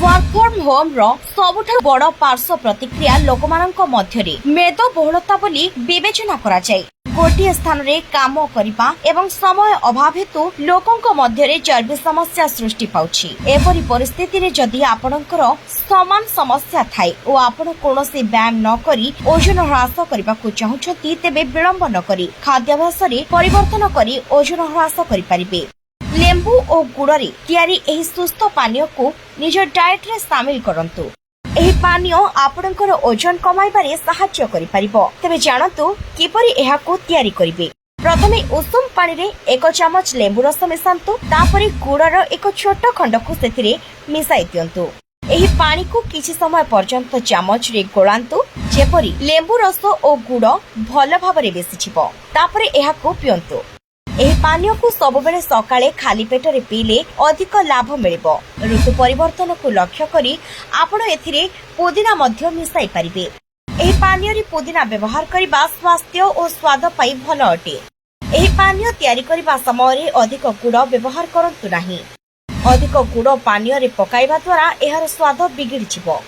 Work from home रो सबुठारु बड़ पार्श्व प्रतिक्रिया लोकमाननक मध्यरे मेदबहुलता बोली विवेचना करा जाय। गोटे स्थान रे काम करिबा एवं समय अभाव हेतु लोकंक मध्यरे चर्बी समस्या सृष्टि पाउछि। एपरि परिस्थिति रे जदि आपणकर समान समस्या थाए ओ आपण कोनोसी व्यायाम न करी ओजन ह्रास करबाकू चाहुछथि तेबे विलंब न करी खाद्याभ्यास रे परिवर्तन करी ओजन ह्रास करि परिबे। लेंबू और गुड़े तैयारी एही सुस्थ पानीय को निज डाएट रे शामिल करंतु। एही पानीय आपणकर ओजन कमाइबारे सहाय्य करि परिबो। तबे जानतु किपरि एहाको तैयारी करिवे। प्रथमे उषुम पानी रे 1 चमच लेंबू रस मिसांतु, तापरे गुड़र एक छोट खंड को सेथिरे मिसाई दियंतु। एही पानी को किछि समय पर्यंत चामच रे गोळांतु, जेपरि लेंबू रस और गुड़ भल भाबरे बेसिछिबो। तापरे एहाको पियंतु। एही पानीय को सबबेले सकाळे खाली पेट रे पीले अधिक लाभ मिलिबो। ऋतु परिवर्तन को लक्ष्य करी आपण एथिरे पुदीना मध्य मिसाई परिबे। एही पानीय रे पुदीना व्यवहार करिबा स्वास्थ्य और स्वाद पाई भल अटे। एही पानीय तयारी करिबा समय रे अधिक गुड़ व्यवहार करंतु नाही। अधिक गुड़ पानीय रे पकाइबा द्वारा एहार स्वाद बिगिड़िजिबो।